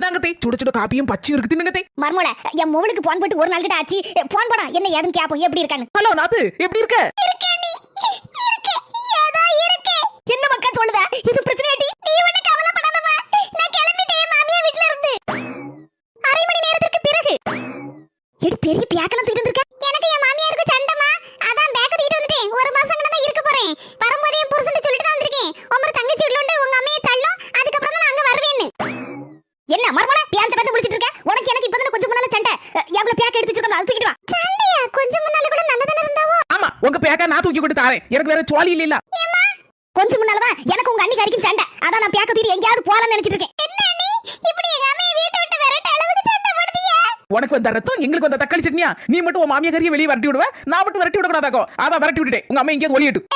நாங்கத்தை சுட சுட காப்பியும் பச்சையும் இருக்கு தின்னுங்கத்தை. மர்மோல என் மொபைலுக்கு போன் போட்டு ஒரு நாள் கிட்ட ஆச்சு. போன் போடா என்ன ஏதுன்னு கேப்போம் எப்படி இருக்கான்னு. ஹலோ நாத்து, எப்படி இருக்க? இருக்கே நீ இருக்கே ஏதோ இருக்கே. என்ன மக்கா சொல்லுத? இது பிரச்சனையாடி. நீ ஒண்ணு கவலைப்படாதமா. நான் கிளம்பிட்டேன் மாமியா வீட்ல இருந்து. அரை மணி நேரத்துக்கு பிறகு. எடி பெரிய பேக்கெல்லாம் தூக்கிட்டு வந்திருக்க. எனக்கு என் மாமியாருக்கு சண்டமா. அதான் பேக்க தூக்கிட்டு வந்துட்டேன். ஒரு மாசம் கிட்ட தான் இருக்க போறேன். வரும்போதே என் புருஷன் சொல்லிட்டு தான் வந்திருக்கேன். உமர் தங்கச்சி வீட்ல உண்டு உங்க அம்மையை தள்ளும். அதுக்கு அப்புறம் தான் அங்க வருவேன்னு. என்ன மர்மோல பேந்த பேந்த முடிச்சிட்டு இருக்க? உனக்கு எனக்கு இப்பதான் கொஞ்சம் முன்னால சண்டை. எவ்வளவு பேக்க எடுத்து வச்சிருக்கோம் அது தூக்கிட்டு வா. சண்டையா? கொஞ்சம் முன்னால கூட நல்லதானே இருந்தாவோ. ஆமா, உங்க பேக்க நான் தூக்கி கொண்டு தாரேன். எனக்கு வேற சுவாலி இல்ல. கொஞ்சம் முன்னாலதான் எனக்கு உங்க அண்ணி கறிக்கும் சண்டை. அதான் நான் பேக்க தூக்கி எங்கயாவது போலாம்னு நினைச்சிட்டு இருக்கேன். என்ன நீ இப்படி எங்க அம்மையை வீட்டை விட்டு விரட்ட அளவுக்கு சண்டை போடுதியா? உனக்கு வந்த ரத்தம் எங்களுக்கு வந்த தக்காளி சட்னியா? நீ மட்டும் உன் மாமியா கறியை வெளியே வரட்டி விடுவ, நான் மட்டும் வரட்டி விட கூடாதாக்கோ. அதான் வரட்டி விட்டுட்டேன். உங்க அம்மா எங்கேயாவது ஒளியட்டும்.